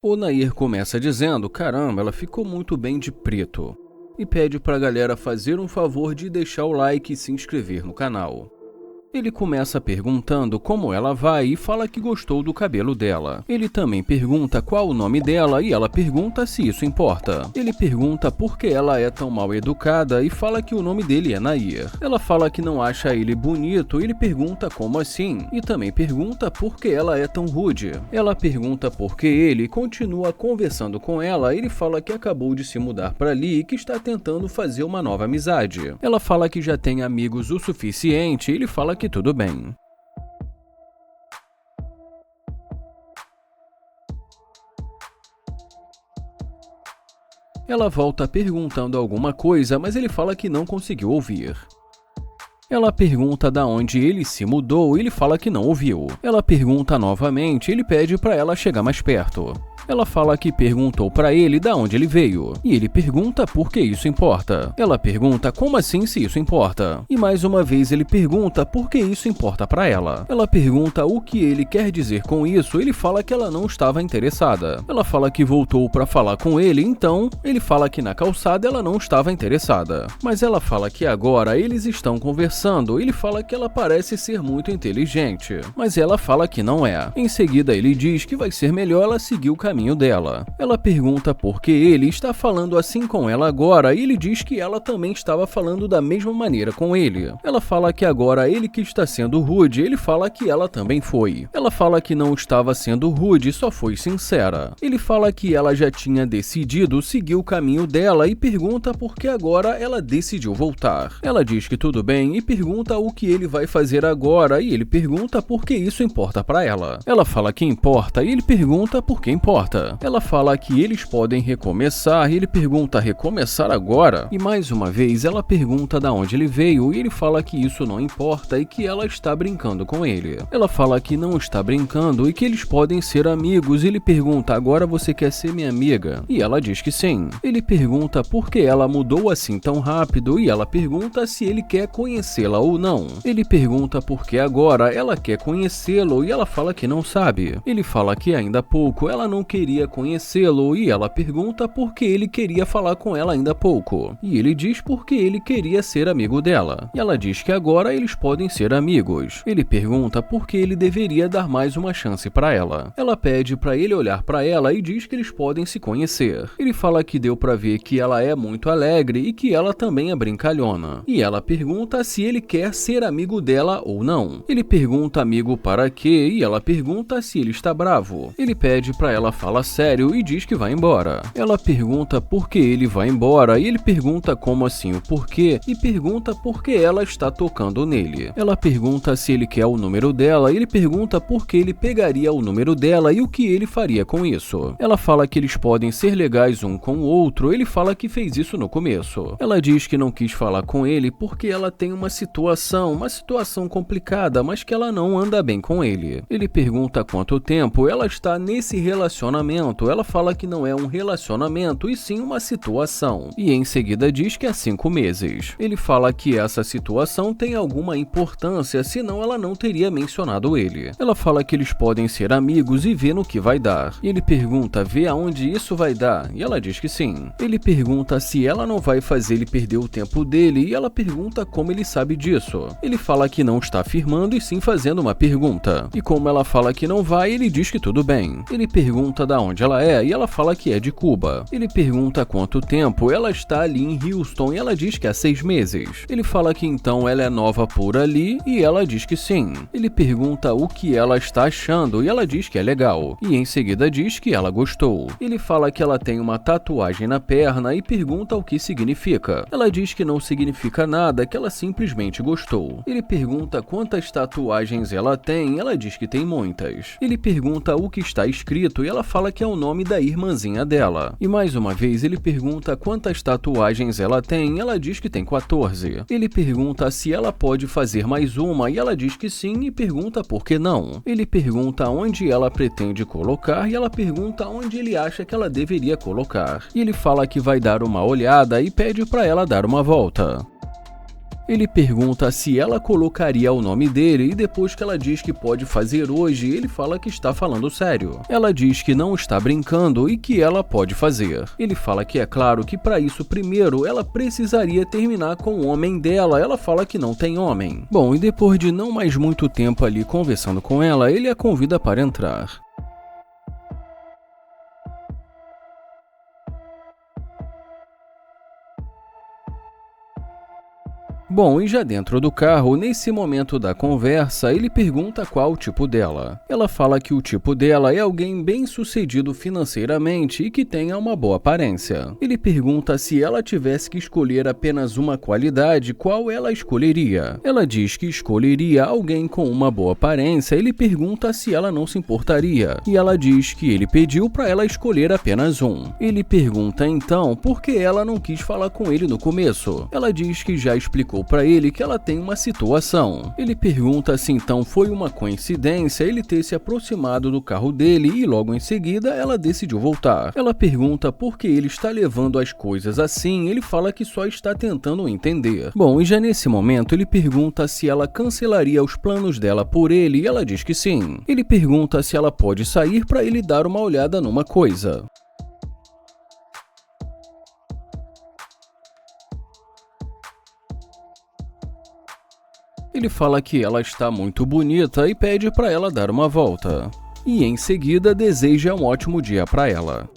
O Nair começa dizendo, caramba, ela ficou muito bem de preto, e pede pra galera fazer um favor de deixar o like e se inscrever no canal. Ele começa perguntando como ela vai e fala que gostou do cabelo dela. Ele também pergunta qual o nome dela e ela pergunta se isso importa. Ele pergunta por que ela é tão mal educada e fala que o nome dele é Nair. Ela fala que não acha ele bonito e ele pergunta como assim e também pergunta por que ela é tão rude. Ela pergunta por que ele continua conversando com ela e ele fala que acabou de se mudar para ali e que está tentando fazer uma nova amizade. Ela fala que já tem amigos o suficiente e ele fala que tudo bem. Ela volta perguntando alguma coisa, mas ele fala que não conseguiu ouvir. Ela pergunta da onde ele se mudou e ele fala que não ouviu. Ela pergunta novamente e ele pede para ela chegar mais perto. Ela fala que perguntou para ele da onde ele veio, e ele pergunta por que isso importa. Ela pergunta como assim se isso importa, e mais uma vez ele pergunta por que isso importa para ela. Ela pergunta o que ele quer dizer com isso, ele fala que ela não estava interessada. Ela fala que voltou para falar com ele, então ele fala que na calçada ela não estava interessada. Mas ela fala que agora eles estão conversando, ele fala que ela parece ser muito inteligente, mas ela fala que não é. Em seguida ele diz que vai ser melhor ela seguir o caminho dela. Ela pergunta por que ele está falando assim com ela agora e ele diz que ela também estava falando da mesma maneira com ele. Ela fala que agora ele que está sendo rude, ele fala que ela também foi. Ela fala que não estava sendo rude, só foi sincera. Ele fala que ela já tinha decidido seguir o caminho dela e pergunta por que agora ela decidiu voltar. Ela diz que tudo bem e pergunta o que ele vai fazer agora e ele pergunta por que isso importa para ela. Ela fala que importa e ele pergunta por que importa. Ela fala que eles podem recomeçar e ele pergunta recomeçar agora? E mais uma vez ela pergunta da onde ele veio e ele fala que isso não importa e que ela está brincando com ele. Ela fala que não está brincando e que eles podem ser amigos e ele pergunta agora você quer ser minha amiga? E ela diz que sim. Ele pergunta por que ela mudou assim tão rápido e ela pergunta se ele quer conhecê-la ou não. Ele pergunta por que agora ela quer conhecê-lo e ela fala que não sabe. Ele fala que ainda há pouco ela não queria conhecê-lo e ela pergunta por que ele queria falar com ela ainda há pouco. E ele diz por que ele queria ser amigo dela. E ela diz que agora eles podem ser amigos. Ele pergunta por que ele deveria dar mais uma chance para ela. Ela pede para ele olhar para ela e diz que eles podem se conhecer. Ele fala que deu para ver que ela é muito alegre e que ela também é brincalhona. E ela pergunta se ele quer ser amigo dela ou não. Ele pergunta amigo para quê e ela pergunta se ele está bravo. Ele pede para ela fala sério e diz que vai embora. Ela pergunta por que ele vai embora e ele pergunta como assim o porquê e pergunta por que ela está tocando nele. Ela pergunta se ele quer o número dela e ele pergunta por que ele pegaria o número dela e o que ele faria com isso. Ela fala que eles podem ser legais um com o outro, ele fala que fez isso no começo. Ela diz que não quis falar com ele porque ela tem uma situação complicada, mas que ela não anda bem com ele. Ele pergunta quanto tempo ela está nesse relacionamento, ela fala que não é um relacionamento e sim uma situação, e em seguida diz que é 5 meses. Ele fala que essa situação tem alguma importância, senão ela não teria mencionado ele. Ela fala que eles podem ser amigos e ver no que vai dar. Ele pergunta vê aonde isso vai dar, e ela diz que sim. Ele pergunta se ela não vai fazer ele perder o tempo dele, e ela pergunta como ele sabe disso. Ele fala que não está afirmando e sim fazendo uma pergunta, e como ela fala que não vai, ele diz que tudo bem. Ele pergunta da onde ela é e ela fala que é de Cuba. Ele pergunta quanto tempo ela está ali em Houston e ela diz que há 6 meses. Ele fala que então ela é nova por ali e ela diz que sim. Ele pergunta o que ela está achando e ela diz que é legal. E em seguida diz que ela gostou. Ele fala que ela tem uma tatuagem na perna e pergunta o que significa. Ela diz que não significa nada, que ela simplesmente gostou. Ele pergunta quantas tatuagens ela tem e ela diz que tem muitas. Ele pergunta o que está escrito e ela fala que é o nome da irmãzinha dela. E mais uma vez ele pergunta quantas tatuagens ela tem e ela diz que tem 14. Ele pergunta se ela pode fazer mais uma e ela diz que sim e pergunta por que não. Ele pergunta onde ela pretende colocar e ela pergunta onde ele acha que ela deveria colocar. E ele fala que vai dar uma olhada e pede para ela dar uma volta. Ele pergunta se ela colocaria o nome dele e depois que ela diz que pode fazer hoje, ele fala que está falando sério. Ela diz que não está brincando e que ela pode fazer. Ele fala que é claro que para isso primeiro ela precisaria terminar com o homem dela. Ela fala que não tem homem. Bom, e depois de não mais muito tempo ali conversando com ela, ele a convida para entrar. Bom, e já dentro do carro, nesse momento da conversa, ele pergunta qual o tipo dela. Ela fala que o tipo dela é alguém bem-sucedido financeiramente e que tenha uma boa aparência. Ele pergunta se ela tivesse que escolher apenas uma qualidade, qual ela escolheria. Ela diz que escolheria alguém com uma boa aparência. Ele pergunta se ela não se importaria, e ela diz que ele pediu para ela escolher apenas um. Ele pergunta então por que ela não quis falar com ele no começo. Ela diz que já explicou para ele que ela tem uma situação. Ele pergunta se então foi uma coincidência ele ter se aproximado do carro dele e logo em seguida ela decidiu voltar. Ela pergunta por que ele está levando as coisas assim. Ele fala que só está tentando entender. Bom, e já nesse momento ele pergunta se ela cancelaria os planos dela por ele e ela diz que sim. Ele pergunta se ela pode sair para ele dar uma olhada numa coisa. Ele fala que ela está muito bonita e pede para ela dar uma volta. E em seguida deseja um ótimo dia para ela.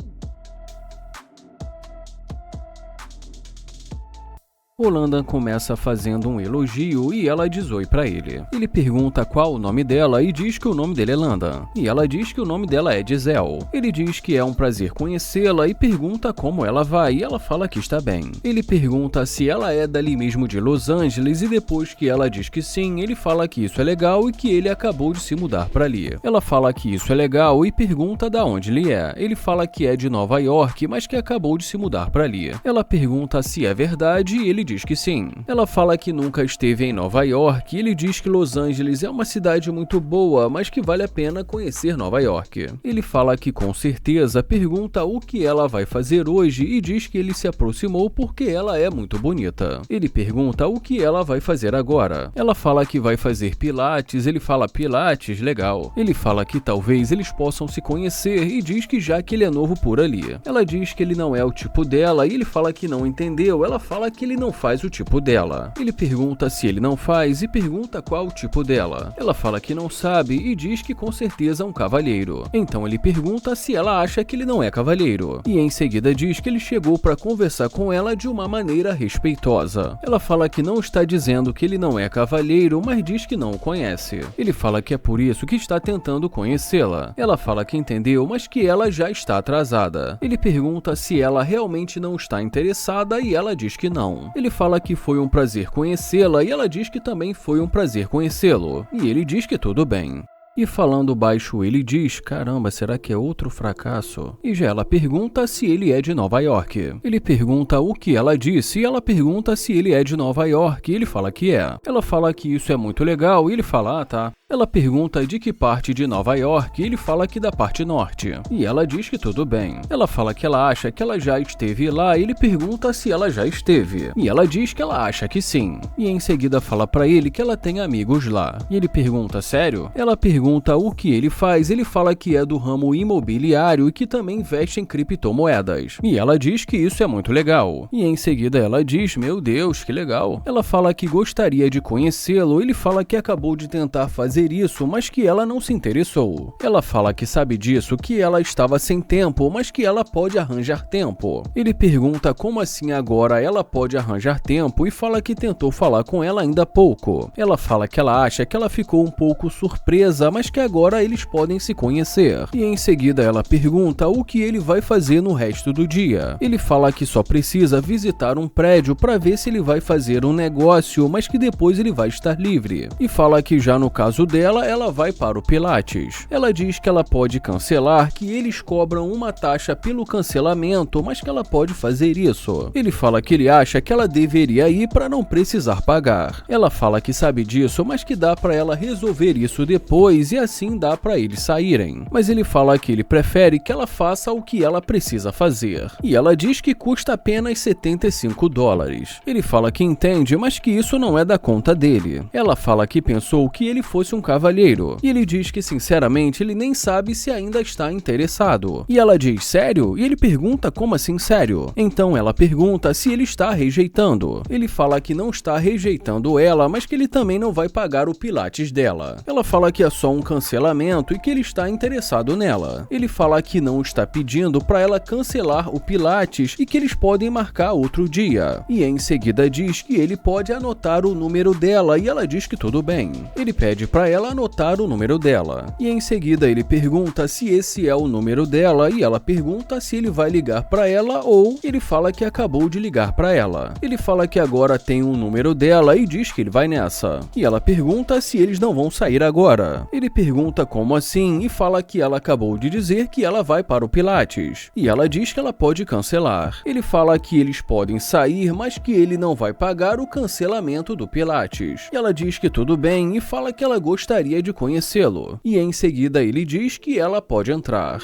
Rolanda começa fazendo um elogio e ela diz oi pra ele. Ele pergunta qual o nome dela e diz que o nome dele é Landa. E ela diz que o nome dela é Giselle. Ele diz que é um prazer conhecê-la e pergunta como ela vai e ela fala que está bem. Ele pergunta se ela é dali mesmo de Los Angeles e depois que ela diz que sim, ele fala que isso é legal e que ele acabou de se mudar pra ali. Ela fala que isso é legal e pergunta da onde ele é. Ele fala que é de Nova York, mas que acabou de se mudar pra ali. Ela pergunta se é verdade e ele diz que sim. Ela fala que nunca esteve em Nova York e ele diz que Los Angeles é uma cidade muito boa, mas que vale a pena conhecer Nova York. Ele fala que com certeza, pergunta o que ela vai fazer hoje e diz que ele se aproximou porque ela é muito bonita. Ele pergunta o que ela vai fazer agora. Ela fala que vai fazer pilates, ele fala pilates, legal. Ele fala que talvez eles possam se conhecer e diz que já que ele é novo por ali. Ela diz que ele não é o tipo dela e ele fala que não entendeu. Ela fala que ele não faz o tipo dela. Ele pergunta se ele não faz e pergunta qual o tipo dela. Ela fala que não sabe e diz que com certeza é um cavalheiro. Então ele pergunta se ela acha que ele não é cavalheiro. E em seguida diz que ele chegou para conversar com ela de uma maneira respeitosa. Ela fala que não está dizendo que ele não é cavalheiro, mas diz que não o conhece. Ele fala que é por isso que está tentando conhecê-la. Ela fala que entendeu, mas que ela já está atrasada. Ele pergunta se ela realmente não está interessada e ela diz que não. Ele fala que foi um prazer conhecê-la e ela diz que também foi um prazer conhecê-lo. E ele diz que tudo bem. E falando baixo ele diz, caramba, será que é outro fracasso? E já ela pergunta se ele é de Nova York. Ele pergunta o que ela disse e ela pergunta se ele é de Nova York e ele fala que é. Ela fala que isso é muito legal e ele fala, ah tá. Ela pergunta de que parte de Nova York e ele fala que da parte norte. E ela diz que tudo bem. Ela fala que ela acha que ela já esteve lá e ele pergunta se ela já esteve. E ela diz que ela acha que sim. E em seguida fala pra ele que ela tem amigos lá. E ele pergunta, sério? Ela pergunta o que ele faz, ele fala que é do ramo imobiliário e que também investe em criptomoedas. E ela diz que isso é muito legal. E em seguida ela diz, meu Deus, que legal. Ela fala que gostaria de conhecê-lo, ele fala que acabou de tentar fazer isso, mas que ela não se interessou. Ela fala que sabe disso, que ela estava sem tempo, mas que ela pode arranjar tempo. Ele pergunta como assim agora ela pode arranjar tempo e fala que tentou falar com ela ainda há pouco. Ela fala que ela acha que ela ficou um pouco surpresa, mas que agora eles podem se conhecer. E em seguida ela pergunta o que ele vai fazer no resto do dia. Ele fala que só precisa visitar um prédio para ver se ele vai fazer um negócio, mas que depois ele vai estar livre. E fala que já no caso dela, ela vai para o Pilates. Ela diz que ela pode cancelar, que eles cobram uma taxa pelo cancelamento, mas que ela pode fazer isso. Ele fala que ele acha que ela deveria ir para não precisar pagar. Ela fala que sabe disso, mas que dá para ela resolver isso depois e assim dá para eles saírem. Mas ele fala que ele prefere que ela faça o que ela precisa fazer. E ela diz que custa apenas $75. Ele fala que entende, mas que isso não é da conta dele. Ela fala que pensou que ele fosse um cavalheiro. E ele diz que sinceramente ele nem sabe se ainda está interessado. E ela diz, sério? E ele pergunta como assim sério? Então ela pergunta se ele está rejeitando. Ele fala que não está rejeitando ela, mas que ele também não vai pagar o Pilates dela. Ela fala que é só um cancelamento e que ele está interessado nela. Ele fala que não está pedindo para ela cancelar o Pilates e que eles podem marcar outro dia. E em seguida diz que ele pode anotar o número dela e ela diz que tudo bem. Ele pede para ela anotar o número dela. E em seguida ele pergunta se esse é o número dela e ela pergunta se ele vai ligar para ela ou ele fala que acabou de ligar para ela. Ele fala que agora tem o número dela e diz que ele vai nessa. E ela pergunta se eles não vão sair agora. Ele pergunta como assim e fala que ela acabou de dizer que ela vai para o Pilates. E ela diz que ela pode cancelar. Ele fala que eles podem sair, mas que ele não vai pagar o cancelamento do Pilates. E ela diz que tudo bem e fala que ela gostaria de conhecê-lo. E em seguida ele diz que ela pode entrar.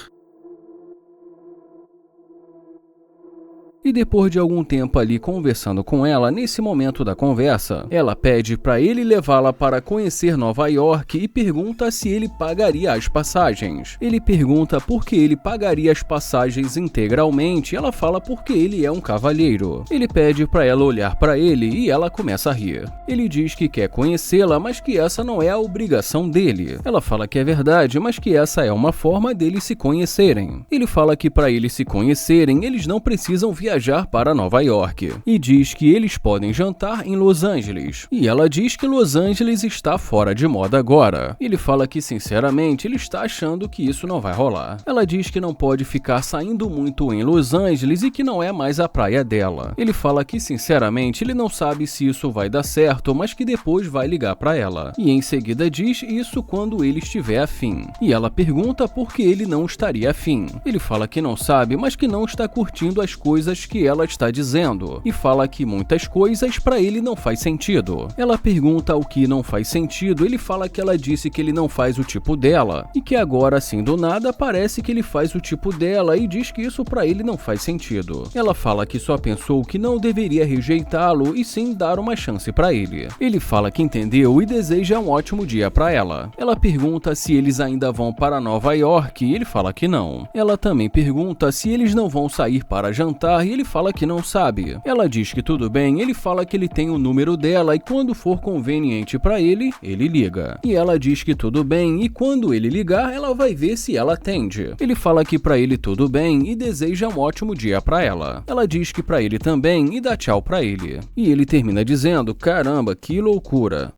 E depois de algum tempo ali conversando com ela, nesse momento da conversa, ela pede para ele levá-la para conhecer Nova York e pergunta se ele pagaria as passagens. Ele pergunta por que ele pagaria as passagens integralmente e ela fala porque ele é um cavalheiro. Ele pede para ela olhar para ele e ela começa a rir. Ele diz que quer conhecê-la, mas que essa não é a obrigação dele. Ela fala que é verdade, mas que essa é uma forma deles se conhecerem. Ele fala que para eles se conhecerem, eles não precisam viajar para Nova York e diz que eles podem jantar em Los Angeles. E ela diz que Los Angeles está fora de moda agora. Ele fala que sinceramente ele está achando que isso não vai rolar. Ela diz que não pode ficar saindo muito em Los Angeles e que não é mais a praia dela. Ele fala que sinceramente ele não sabe se isso vai dar certo, mas que depois vai ligar para ela. E em seguida diz isso quando ele estiver afim. E ela pergunta por que ele não estaria afim. Ele fala que não sabe, mas que não está curtindo as coisas que ela está dizendo e fala que muitas coisas para ele não faz sentido. Ela pergunta o que não faz sentido, ele fala que ela disse que ele não faz o tipo dela e que agora assim do nada parece que ele faz o tipo dela e diz que isso para ele não faz sentido. Ela fala que só pensou que não deveria rejeitá-lo e sim dar uma chance para ele. Ele fala que entendeu e deseja um ótimo dia para ela. Ela pergunta se eles ainda vão para Nova York e ele fala que não. Ela também pergunta se eles não vão sair para jantar e ele fala que não sabe. Ela diz que tudo bem, ele fala que ele tem o número dela e quando for conveniente para ele, ele liga. E ela diz que tudo bem e quando ele ligar, ela vai ver se ela atende. Ele fala que para ele tudo bem e deseja um ótimo dia para ela. Ela diz que para ele também e dá tchau para ele. E ele termina dizendo, caramba, que loucura.